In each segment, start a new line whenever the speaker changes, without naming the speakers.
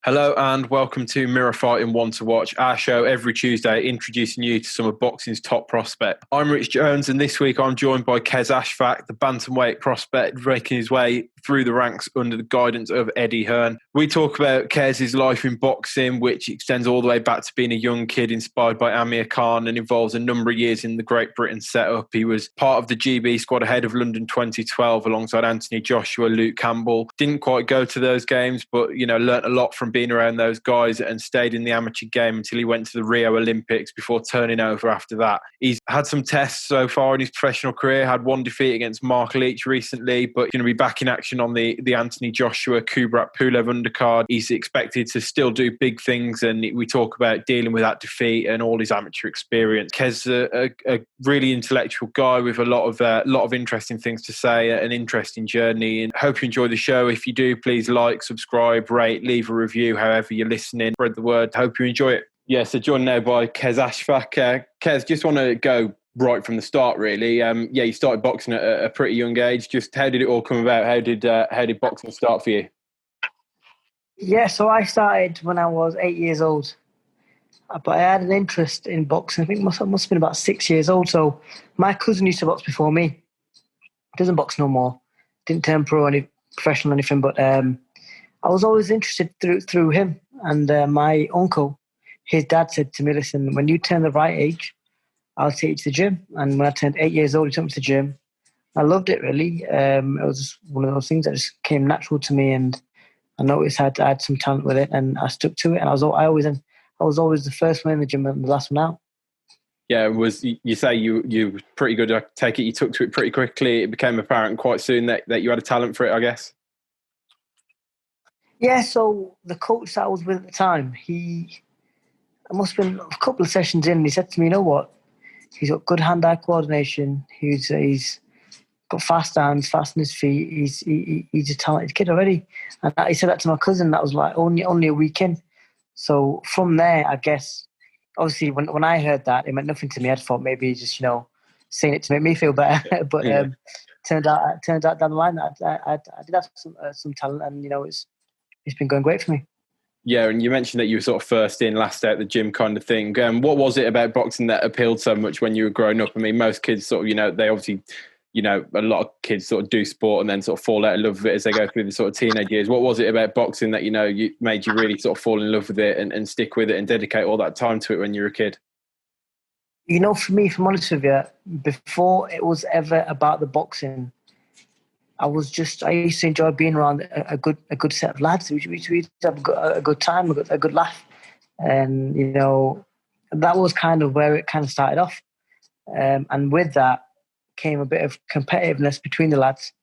Hello and welcome to Mirror Fighting One to Watch, our show every Tuesday introducing you to some of boxing's top prospects. I'm Rich Jones and this week I'm joined by Qais Ashfaq, the bantamweight prospect breaking his way through the ranks under the guidance of Eddie Hearn. We talk about Qais' life in boxing, which extends all the way back to being a young kid inspired by Amir Khan and involves a number of years in the Great Britain setup. He was part of the GB squad ahead of London 2012 alongside Anthony Joshua, Luke Campbell. Didn't quite go to those games, but learnt a lot from being around those guys and stayed in the amateur game until he went to the Rio Olympics before turning over after that. He's had some tests so far in his professional career, had one defeat against Mark Leach recently, but going to be back in action on the Anthony Joshua, Kubrat Pulev undercard. He's expected to still do big things, and we talk about dealing with that defeat and all his amateur experience. Qais a really intellectual guy with a lot of interesting things to say, an interesting journey, and hope you enjoy the show. If you do, please like, subscribe, rate, leave a review, however you're listening, spread the word. Hope you enjoy it. Yeah, so joined now by Qais Ashfaq. Qais, just want to go right from the start, really. You started boxing at a pretty young age. Just how did it all come about? How did boxing start for you?
Yeah, so I started when I was 8 years old, but I had an interest in boxing. I think I must have been about 6 years old. So my cousin used to box before me. He doesn't box no more. Didn't turn pro or professional or anything, but I was always interested through him. And my uncle, his dad said to me, listen, when you turn the right age, I'll take you to the gym. And when I turned 8 years old, he took me to the gym. I loved it, really. It was one of those things that just came natural to me, and I noticed I had some talent with it, and I stuck to it. And I was always the first one in the gym and the last one out.
Yeah, you say you were pretty good. I take it you took to it pretty quickly. It became apparent quite soon that you had a talent for it, I guess.
Yeah, so the coach that I was with at the time, I must have been a couple of sessions in, and he said to me, you know what? He's got good hand-eye coordination. He's got fast hands, fast on his feet. He's a talented kid already. And he said that to my cousin. That was like only a week in. So from there, I guess, obviously, when I heard that, it meant nothing to me. I thought maybe he's just saying it to make me feel better. But turned out down the line that I did have some talent, and it's been going great for me.
Yeah, and you mentioned that you were sort of first in, last out the gym kind of thing. What was it about boxing that appealed so much when you were growing up? I mean, most kids sort of, they obviously, a lot of kids sort of do sport and then sort of fall out of love with it as they go through the sort of teenage years. What was it about boxing that, you made you really sort of fall in love with it and stick with it and dedicate all that time to it when you were a kid?
For me, if I'm honest with you, before it was ever about the boxing, I used to enjoy being around a good set of lads. We used to have a good time, a good laugh. And, that was kind of where it kind of started off. And with that came a bit of competitiveness between the lads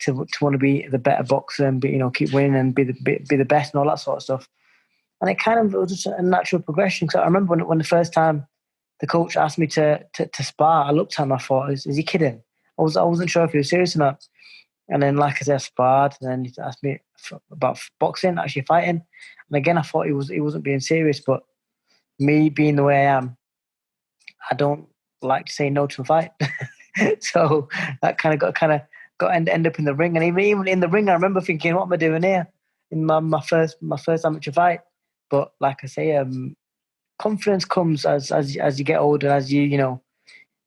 to want to be the better boxer and keep winning and be the best and all that sort of stuff. And it kind of was just a natural progression. So I remember when the first time the coach asked me to spar, I looked at him, I thought, is he kidding? I wasn't sure if he was serious or not. And then, like I said, I sparred, and then he asked me about boxing, actually fighting. And again, I thought he wasn't being serious, but me being the way I am, I don't like to say no to a fight. So that kind of end up in the ring. And even in the ring, I remember thinking, what am I doing here in my first amateur fight? But like I say, confidence comes as you get older, as you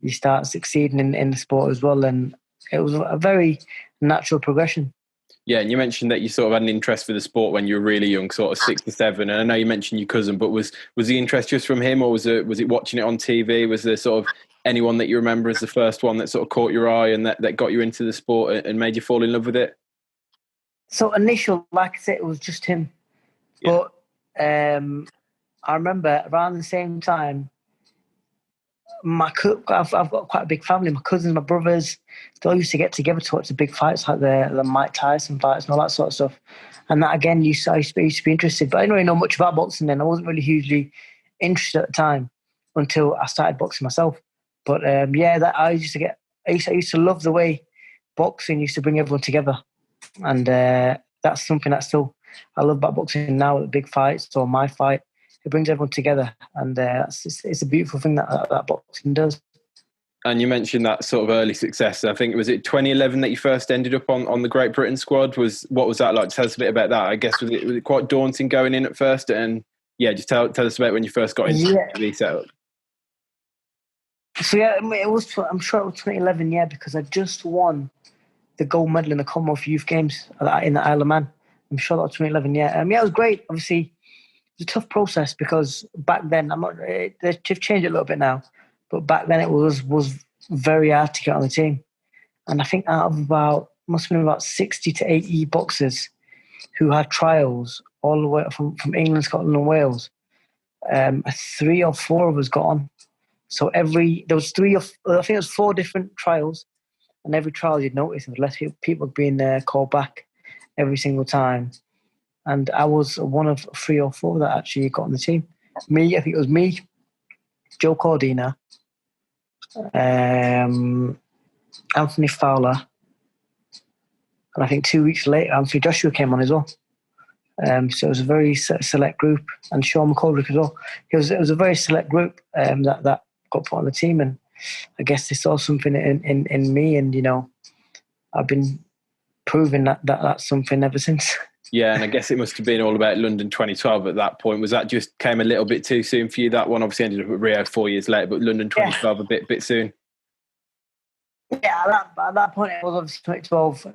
start succeeding in the sport as well. And it was a very natural progression.
Yeah, and you mentioned that you sort of had an interest for the sport when you were really young, sort of 6 to 7. And I know you mentioned your cousin, but was the interest just from him, or was it watching it on TV? Was there sort of anyone that you remember as the first one that sort of caught your eye and that got you into the sport and made you fall in love with it?
So initial, like I said, it was just him. Yeah. But I remember around the same time, I've got quite a big family. My cousins, my brothers, they all used to get together to watch the big fights, like the Mike Tyson fights and all that sort of stuff. And that again, I used to be interested, but I didn't really know much about boxing then. I wasn't really hugely interested at the time until I started boxing myself. But I used to love the way boxing used to bring everyone together, and that's something that I love about boxing now. The big fights or my fight. It brings everyone together, and it's a beautiful thing that boxing does.
And you mentioned that sort of early success. I think, was it 2011 that you first ended up on the Great Britain squad? What was that like? Tell us a bit about that. I guess, was it quite daunting going in at first? And yeah, just tell us about when you first got into the setup.
So yeah, I'm sure it was 2011, yeah, because I just won the gold medal in the Commonwealth Youth Games in the Isle of Man. I'm sure that was 2011, yeah. Yeah, it was great. Obviously, it was a tough process because back then, they've changed it a little bit now, but back then it was very hard to get on the team. And I think out of must have been about 60 to 80 boxers who had trials all the way from England, Scotland and Wales, 3 or 4 of us got on. So there was I think it was 4 different trials, and every trial you'd notice there was less people being called back every single time. And I was one of 3 or 4 that actually got on the team. I think it was me, Joe Cordina, Anthony Fowler, and I think 2 weeks later, Anthony Joshua came on as well. So it was a very select group, and Sean McColdrick as well. It was a very select group that got put on the team, and I guess they saw something in me, and I've been proving that's something ever since.
Yeah, and I guess it must have been all about London 2012 at that point. Was that just came a little bit too soon for you? That one obviously ended up at Rio 4 years later, but London 2012 a bit soon.
Yeah, at that point it was obviously 2012,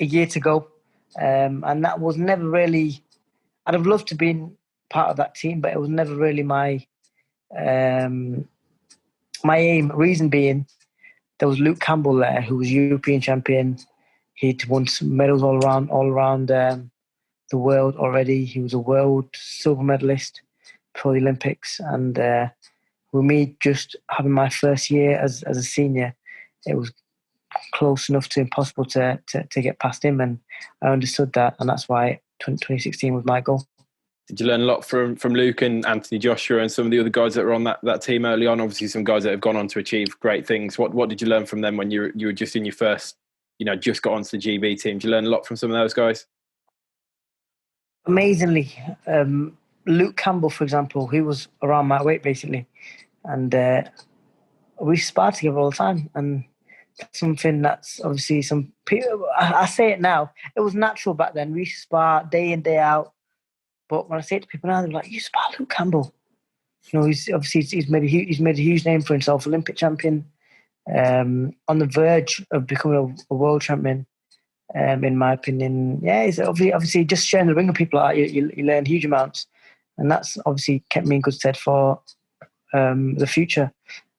a year to go, and that was never really. I'd have loved to been part of that team, but it was never really my aim. Reason being, there was Luke Campbell there, who was European champion. He'd won some medals all around the world already. He was a world silver medalist for the Olympics, and with me just having my first year as a senior, it was close enough to impossible to get past him, and I understood that, and that's why 2016 was my goal.
Did you learn a lot from Luke and Anthony Joshua and some of the other guys that were on that team early on? Obviously, some guys that have gone on to achieve great things. What did you learn from them when you were just in your first, just got onto the GB team? Did you learn a lot from some of those guys?
Amazingly, Luke Campbell, for example, he was around my weight basically, and we sparred together all the time, and something that's obviously some people. I say it now. It was natural back then. We used to spar day in day out. But when I say it to people now, they're like, "You spar Luke Campbell." He's made a huge name for himself. Olympic champion, on the verge of becoming a world champion. In my opinion, yeah, he's obviously just sharing the ring with people. You learn huge amounts, and that's obviously kept me in good stead for the future.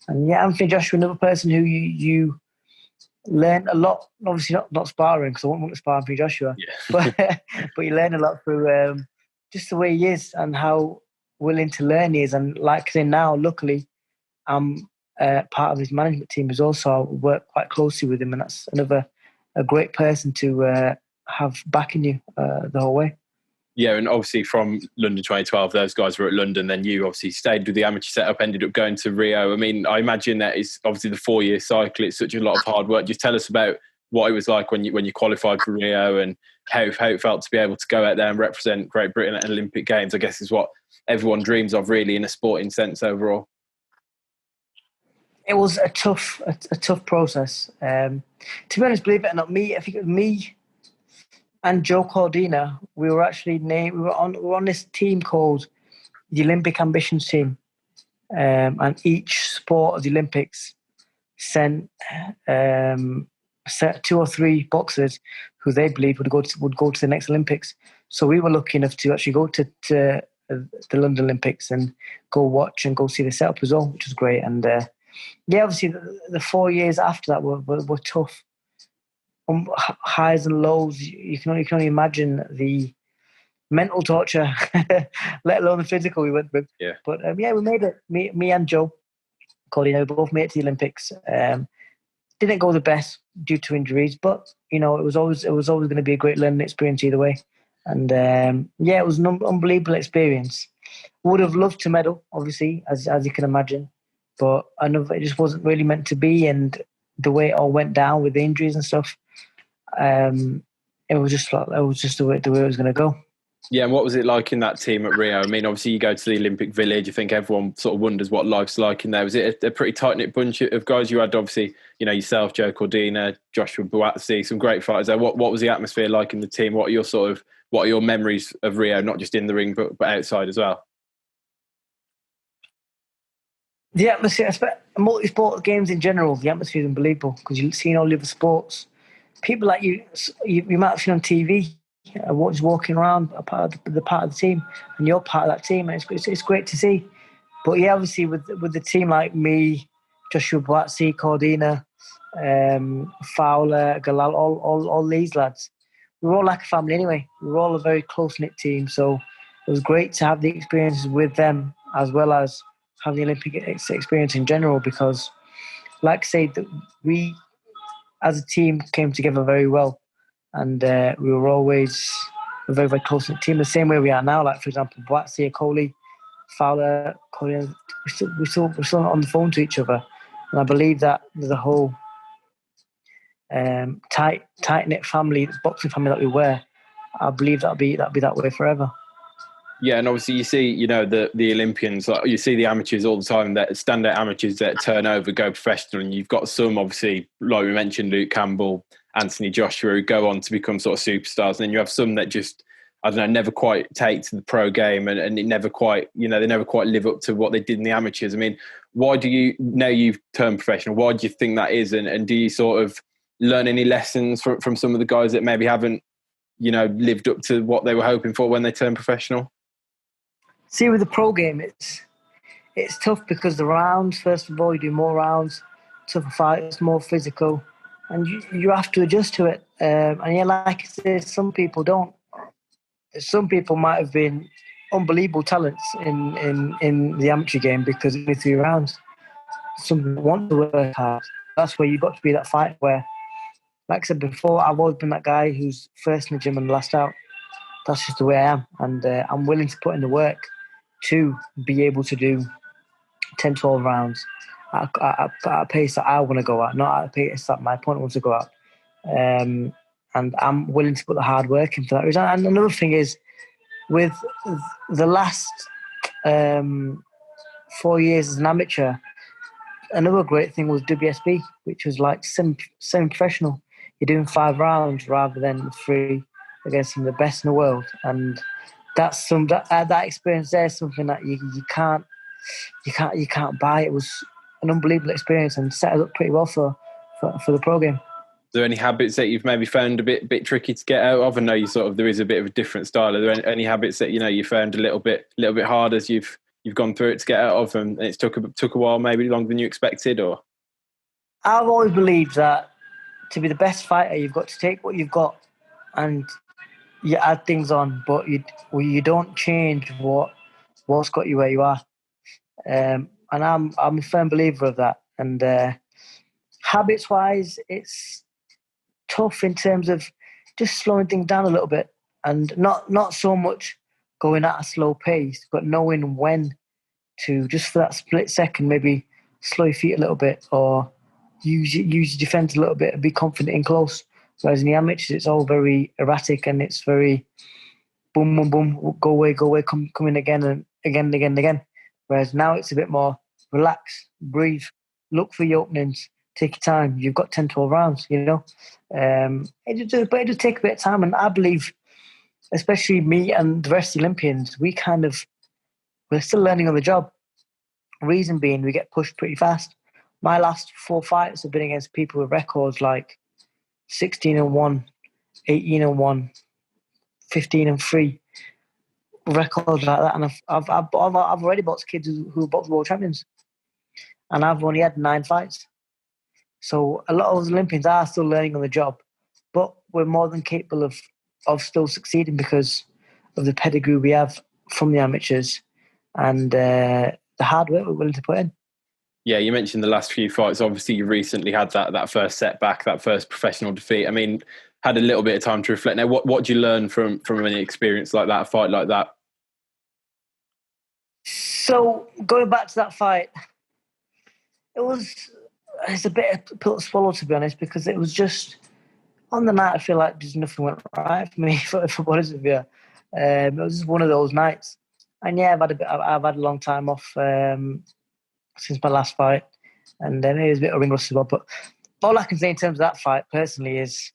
And yeah, Anthony Joshua, another person who you learn a lot. Obviously, not sparring, because I won't want to spar Anthony Joshua, yeah. but you learn a lot through just the way he is and how willing to learn he is. And like I say now, luckily, I'm part of his management team as well, so I work quite closely with him, and that's a great person to have backing you the whole way.
Yeah, and obviously from London 2012, those guys were at London. Then you obviously stayed with the amateur setup, ended up going to Rio. I mean, I imagine that is obviously the 4-year cycle. It's such a lot of hard work. Just tell us about what it was like when you qualified for Rio, and how it felt to be able to go out there and represent Great Britain at Olympic Games. I guess is what everyone dreams of, really, in a sporting sense overall.
It was a tough process. To be honest, believe it or not, I think it was me and Joe Cordina. We were actually named. We were on this team called the Olympic Ambitions Team, and each sport of the Olympics sent 2 or 3 boxers who they believed would go to the next Olympics. So we were lucky enough to actually go to the London Olympics and go watch and go see the setup as well, which was great. And yeah, obviously the 4 years after that were tough. Highs and lows. You can only imagine the mental torture, let alone the physical we went through.
Yeah.
But yeah, we made it. Me and Joe Cordina, we both made it to the Olympics. Didn't go the best due to injuries, but it was always going to be a great learning experience either way. And yeah, it was an unbelievable experience. Would have loved to medal, obviously, as you can imagine, but I know it just wasn't really meant to be. And the way it all went down with the injuries and stuff, it was just the way it was going to go.
Yeah, and what was it like in that team at Rio? I mean, obviously you go to the Olympic Village. I think everyone sort of wonders what life's like in there. Was it a pretty tight-knit bunch of guys? You had obviously, yourself, Joe Cordina, Joshua Buatsi, some great fighters there. What was the atmosphere like in the team? What are your memories of Rio, not just in the ring, but outside as well?
The atmosphere, multi-sport games in general, the atmosphere is unbelievable because you've seen all the other sports. People like you might have seen on TV, just walking around a part of the part of the team, and you're part of that team, and it's great to see. But yeah, obviously with the team like me, Joshua Buatsi, Cordina, Fowler, Galal, all these lads, we were all like a family anyway. We were all a very close knit team, so it was great to have the experiences with them as well as have the Olympic experience in general. Because, like I say, that we as a team came together very well, and we were always a very very close knit team. The same way we are now. Like for example, Buatsi, Coley, Fowler, Coley, we're still on the phone to each other, and I believe that there's a whole tight knit family, boxing family that we were. I believe that'll be that way forever.
Yeah, and obviously you see, the Olympians, like you see the amateurs all the time, that standout amateurs that turn over, go professional, and you've got some, obviously, like we mentioned, Luke Campbell, Anthony Joshua, who go on to become sort of superstars, and then you have some that just, I don't know, never quite take to the pro game, and it never quite, they never quite live up to what they did in the amateurs. I mean, why do you, now you've turned professional, why do you think that is, and do you sort of learn any lessons from some of the guys that maybe haven't, lived up to what they were hoping for when they turned professional?
See, with the pro game, it's tough because the rounds, first of all, you do more rounds, tougher fights, more physical, and you have to adjust to it. And yeah, like I say, some people don't. Some people might have been unbelievable talents in the amateur game because of the 3 rounds. Some people want to work hard. That's where you've got to be that fighter where, like I said before, I've always been that guy who's first in the gym and last out. That's just the way I am. And I'm willing to put in the work to be able to do 10, 12 rounds at a pace that I want to go at, not at a pace that my opponent wants to go at. And I'm willing to put the hard work in for that reason. And another thing is, with the last 4 years as an amateur, another great thing was WSB, which was like semi-professional. You're doing 5 rounds rather than 3 against some of the best in the world. And that's that experience there is something that you can't buy. It was an unbelievable experience and set us up pretty well for the pro game.
Are there any habits that you've maybe found a bit tricky to get out of? I know you there is a bit of a different style. Are there any habits that you found a little bit hard as you've gone through it to get out of, and it's took a while, maybe longer than you expected? Or
I've always believed that to be the best fighter, you've got to take what you've got and you add things on, but you don't change what's got you where you are. And I'm a firm believer of that. And habits wise, it's tough in terms of just slowing things down a little bit, and not so much going at a slow pace, but knowing when to, just for that split second, maybe slow your feet a little bit or use your defense a little bit and be confident in close. Whereas in the amateurs, it's all very erratic and it's very boom, boom, boom, go away, come in again and again. Whereas now it's a bit more relax, breathe, look for your openings, take your time. You've got 10, 12 rounds, but it does take a bit of time. And I believe, especially me and the rest of the Olympians, we're still learning on the job. Reason being, we get pushed pretty fast. My last 4 fights have been against people with records like 16-1, 18-1, 15-3, records like that. And I've already boxed kids who are boxed world champions, and I've only had 9 fights. So a lot of those Olympians are still learning on the job, but we're more than capable of still succeeding because of the pedigree we have from the amateurs and the hard work we're willing to put in.
Yeah, you mentioned the last few fights. Obviously, you recently had that first setback, that first professional defeat. I mean, had a little bit of time to reflect. Now, what did you learn from any experience like that, a fight like that?
So going back to that fight, it's a bit of a pill to swallow, to be honest, because it was just on the night. I feel like just nothing went right for me, for honest with you. It was just one of those nights. And yeah, I've had a long time off since my last fight, and then it was a bit of ring rust as well. But all I can say in terms of that fight personally is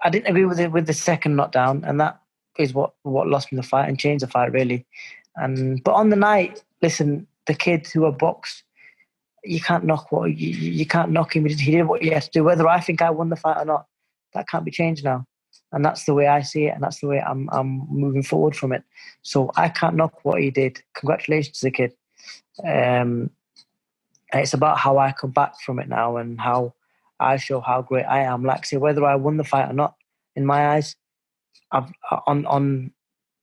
I didn't agree with the second knockdown, and that is what lost me the fight and changed the fight really. But on the night, listen, the kid who had boxed, you can't knock you can't knock him. He did what he had to do. Whether I think I won the fight or not, that can't be changed now. And that's the way I see it, and that's the way I'm moving forward from it. So I can't knock what he did. Congratulations to the kid. And it's about how I come back from it now and how I show how great I am. Like I say, whether I won the fight or not, in my eyes, on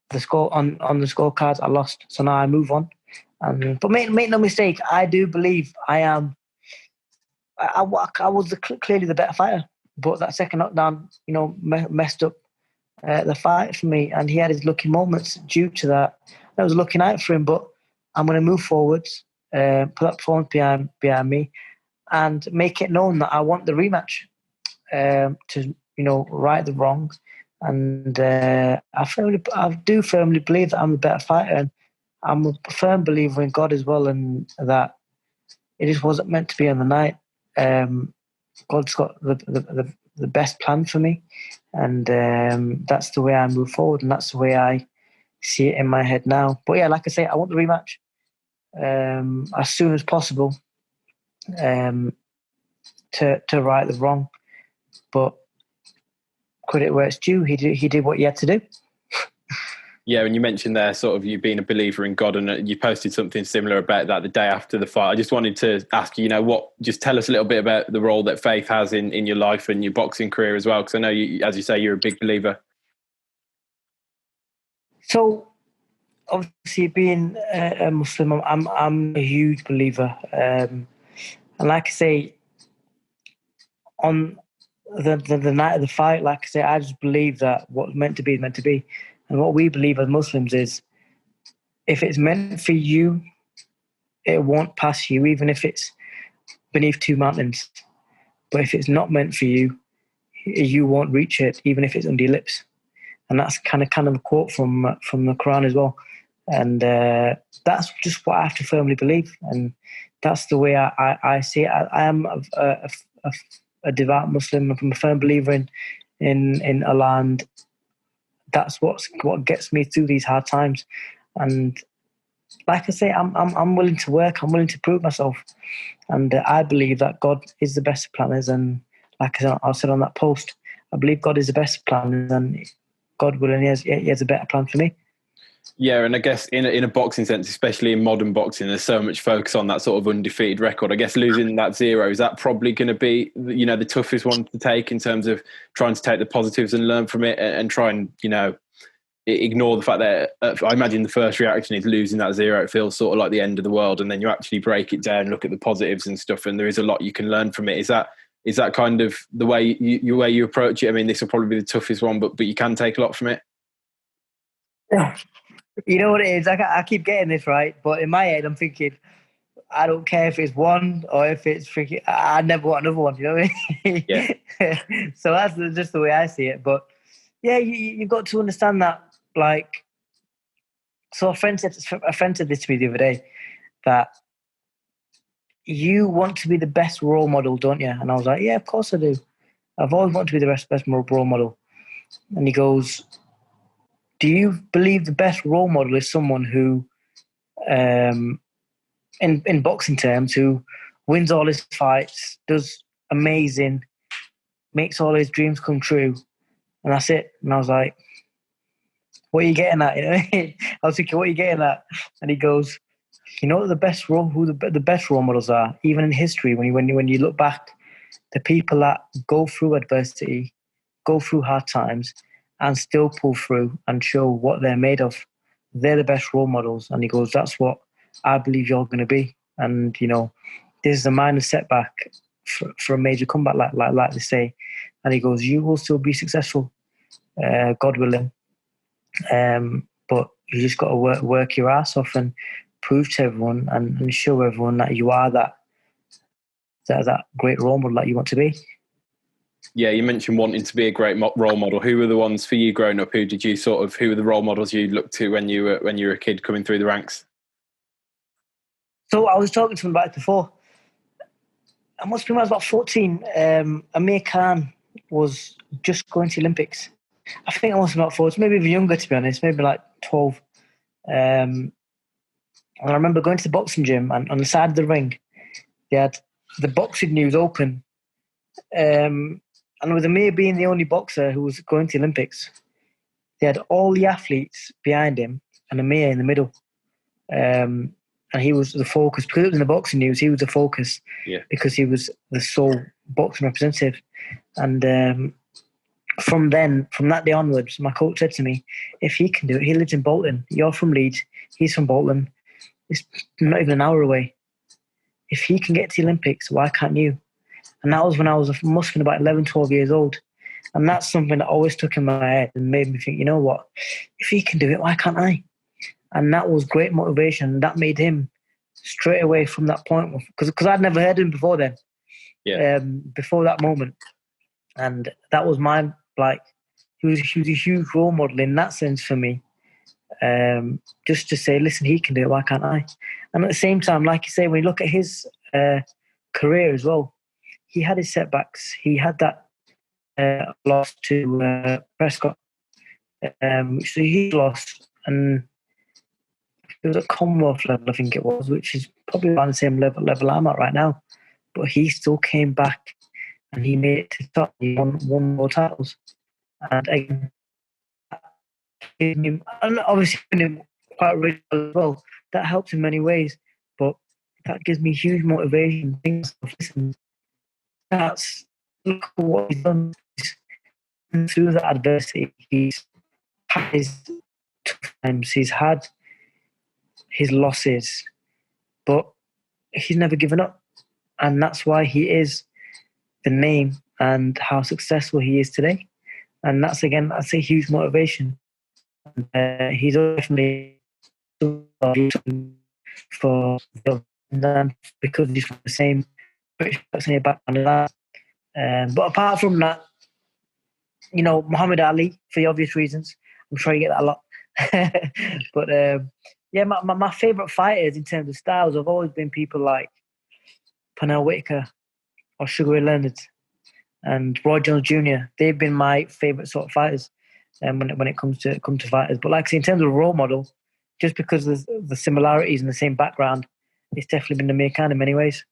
the scorecards, I lost. So now I move on. But make no mistake, I do believe I am. I was clearly the better fighter, but that second knockdown, messed up the fight for me, and he had his lucky moments due to that. That was a lucky night for him, but I'm going to move forwards, put that performance behind me, and make it known that I want the rematch to right the wrongs. And I do firmly believe that I'm the better fighter, and I'm a firm believer in God as well, and that it just wasn't meant to be on the night. God's got the best plan for me, and that's the way I move forward, and that's the way I see it in my head now. But yeah, like I say, I want the rematch as soon as possible to right the wrong. But credit where it's due, he did what he had to do.
Yeah, and you mentioned there sort of you being a believer in God, and you posted something similar about that the day after the fight. I just wanted to ask you, just tell us a little bit about the role that faith has in your life and your boxing career as well, because I know, you, as you say, you're a big believer.
So, obviously, being a Muslim, I'm a huge believer, and like I say, on the night of the fight, like I say, I just believe that what's meant to be is meant to be. And what we believe as Muslims is, if it's meant for you, it won't pass you, even if it's beneath two mountains. But if it's not meant for you, you won't reach it, even if it's under your lips. And that's kind of a quote from the Quran as well. And that's just what I have to firmly believe. And that's the way I see it. I am a devout Muslim. I'm a firm believer in Allah, and that's what gets me through these hard times. And like I say, I'm willing to work. I'm willing to prove myself, and I believe that God is the best of planners. And like I said on that post, I believe God is the best of planners, and God willing, He has a better plan for me.
Yeah, and I guess in a boxing sense, especially in modern boxing, there's so much focus on that sort of undefeated record. I guess losing that 0, is that probably going to be, the toughest one to take in terms of trying to take the positives and learn from it and try and, ignore the fact that I imagine the first reaction is losing that 0. It feels sort of like the end of the world, and then you actually break it down, look at the positives and stuff, and there is a lot you can learn from it. Is that kind of the way you approach it? I mean, this will probably be the toughest one, but you can take a lot from it.
Yeah. You know what it is? I keep getting this right, but in my head, I'm thinking, I don't care if it's one or if it's freaking. I never want another one. You know what I mean?
Yeah.
So that's just the way I see it. But yeah, you've got to understand that. Like, so a friend said this to me the other day, that you want to be the best role model, don't you? And I was like, yeah, of course I do. I've always wanted to be the best role model. And he goes, do you believe the best role model is someone who, in boxing terms, who wins all his fights, does amazing, makes all his dreams come true, and that's it? And I was like, what are you getting at? I was thinking, what are you getting at? And he goes, the best role models are, even in history, when you look back, the people that go through adversity, go through hard times, and still pull through and show what they're made of, they're the best role models. And he goes, that's what I believe you're going to be. And this is a minor setback for a major comeback, like they say. And he goes, you will still be successful, God willing. But you just got to work your ass off and prove to everyone and show everyone that you are that great role model that you want to be.
Yeah, you mentioned wanting to be a great role model. Who were the ones for you growing up? Who were the role models you looked to when you were a kid coming through the ranks?
So I was talking to him about it before. I must be when I was about 14. Amir Khan was just going to the Olympics. I think I must have been about 14, maybe even younger, to be honest, maybe like 12. And I remember going to the boxing gym, and on the side of the ring, they had the boxing news open. And with Amir being the only boxer who was going to the Olympics, they had all the athletes behind him and Amir in the middle. And he was the focus. Because it was in the boxing news, he was the focus.
Yeah.
Because he was the sole boxing representative. And from that day onwards, my coach said to me, if he can do it, he lives in Bolton. You're from Leeds. He's from Bolton. It's not even an hour away. If he can get to the Olympics, why can't you? And that was when I must have been about 11, 12 years old. And that's something that always stuck in my head and made me think, you know what? If he can do it, why can't I? And that was great motivation. That made him straight away from that point, because I'd never heard him before then.
Yeah.
Before that moment. And that was he was a huge role model in that sense for me. Just to say, listen, he can do it, why can't I? And at the same time, like you say, when you look at his career as well, he had his setbacks. He had that loss to Prescott, which he lost, and it was at Commonwealth level, I think it was, which is probably around the same level I'm at right now. But he still came back and he made it to the top. He won more titles. And again, and obviously quite rich as well. That helps in many ways, but that gives me huge motivation. Things of listen, that's look at what he's done through that adversity. He's had his tough times, he's had his losses, but he's never given up, and that's why he is the name and how successful he is today. And that's again, a huge motivation. He's definitely for them because he's from the same British background as that. But apart from that, you know, Muhammad Ali, for the obvious reasons. I'm sure you get that a lot. But yeah, my favourite fighters in terms of styles have always been people like Pernell Whitaker or Sugar Ray Leonard and Roy Jones Jr. They've been my favourite sort of fighters when it comes to fighters. But like I say, in terms of role model, just because of the similarities and the same background, it's definitely been Amir Khan in many ways.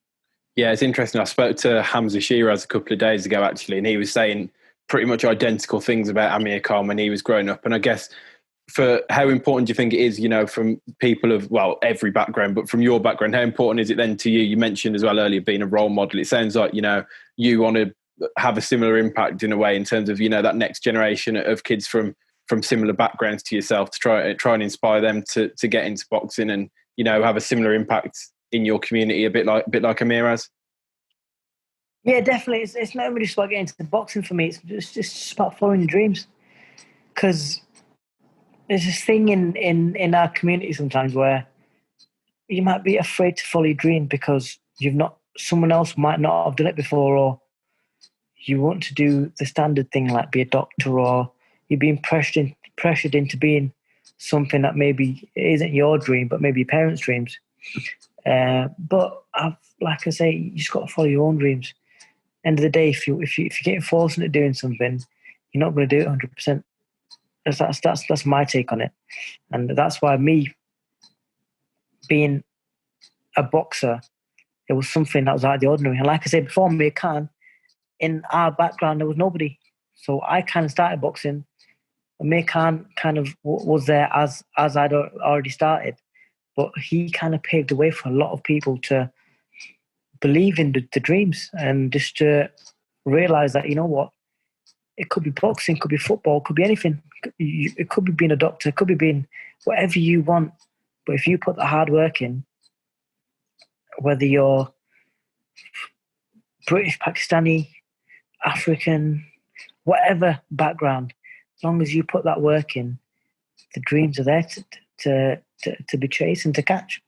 Yeah, it's interesting. I spoke to Hamza Shiraz a couple of days ago, actually, and he was saying pretty much identical things about Amir Khan when he was growing up. And I guess for how important do you think it is, you know, from people of, well, every background, but from your background, how important is it then to you? You mentioned as well earlier being a role model. It sounds like, you know, you want to have a similar impact in a way in terms of, you know, that next generation of kids from similar backgrounds to yourself to try and inspire them to get into boxing and, you know, have a similar impact in your community, a bit like Amir has.
Yeah, definitely. It's not really just about getting into boxing for me. It's just about following your dreams. Because there's this thing in our community sometimes where you might be afraid to follow your dream because someone else might not have done it before, or you want to do the standard thing like be a doctor, or you're being pressured into being something that maybe isn't your dream, but maybe your parents' dreams. But like I say, you just got to follow your own dreams. End of the day, if you're getting forced into doing something, you're not going to do it 100%. That's my take on it, and that's why me being a boxer, it was something that was out of the ordinary. And like I said before, Amir Khan, in our background, there was nobody, so I kind of started boxing. Amir Khan kind of was there as I'd already started, but he kind of paved the way for a lot of people to believe in the dreams and just to realize that, you know what, it could be boxing, could be football, could be anything. It could be being a doctor, it could be being whatever you want. But if you put the hard work in, whether you're British, Pakistani, African, whatever background, as long as you put that work in, the dreams are there to be chased and to catch.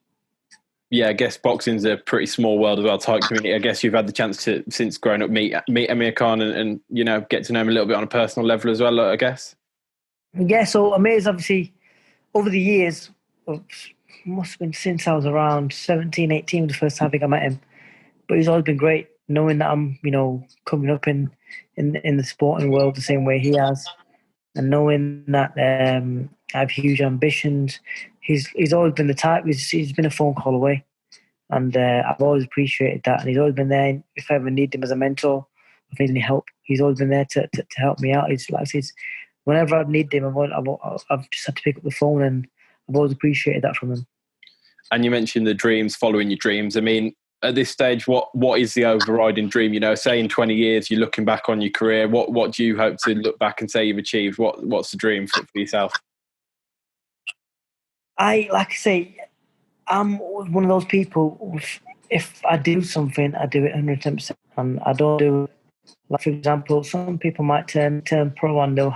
Yeah, I guess boxing's a pretty small world as well, tight community. I guess you've had the chance to, since growing up, meet Amir Khan and get to know him a little bit on a personal level as well, I guess.
Yeah, so Amir's obviously over the years, must have been since I was around 17, 18, the first time I think I met him. But he's always been great, knowing that I'm, coming up in the sporting world the same way he has, and knowing that I have huge ambitions. He's always been the type. He's been a phone call away, and I've always appreciated that. And he's always been there if I ever need him as a mentor, if I need any help. He's always been there to help me out. He's like whenever I've needed him, I've just had to pick up the phone, and I've always appreciated that from him.
And you mentioned the dreams, following your dreams. I mean, at this stage, what is the overriding dream? Say in 20 years, you're looking back on your career. What do you hope to look back and say you've achieved? What's the dream for yourself?
Like I say, I'm one of those people. If I do something, I do it 110%, and I don't do. Like, for example, some people might turn pro and they'll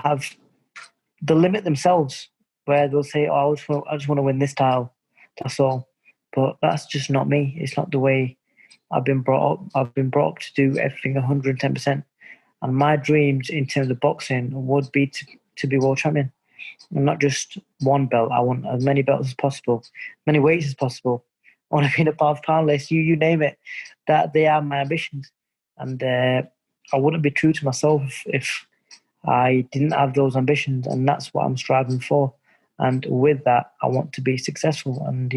limit themselves, where they'll say, "Oh, I just want to win this title. That's all." But that's just not me. It's not the way I've been brought up. I've been brought up to do everything 110%. And my dreams in terms of boxing would be to be world champion. And not just one belt. I want as many belts as possible, many weights as possible. I want to be in a pound list. You name it. That they are my ambitions. And I wouldn't be true to myself if I didn't have those ambitions. And that's what I'm striving for. And with that, I want to be successful. And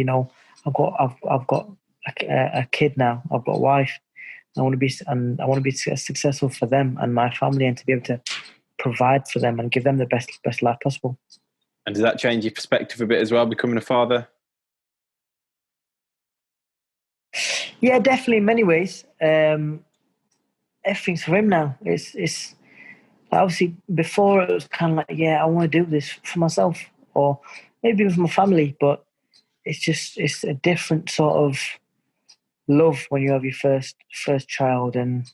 I've got a kid now. I've got a wife. I want to be successful for them and my family, and to be able to provide for them and give them the best life possible.
And does that change your perspective a bit as well, becoming a father?
Yeah, definitely in many ways. Everything's for him now. It's obviously before it was kind of like, yeah, I want to do this for myself or maybe with my family, but it's a different sort of love when you have your first child. And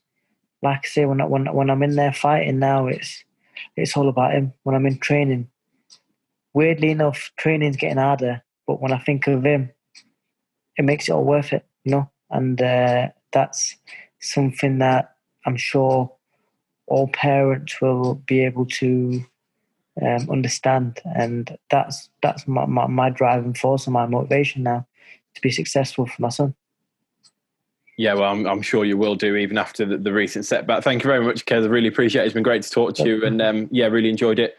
like I say, when I'm in there fighting now, it's all about him. When I'm in training, weirdly enough, training's getting harder, but when I think of him, it makes it all worth it, And that's something that I'm sure all parents will be able to understand, and that's my driving force and my motivation now, to be successful for my son.
Yeah, well, I'm sure you will do, even after the recent setback. Thank you very much, Kez. I really appreciate it. It's been great to talk to you, and really enjoyed it.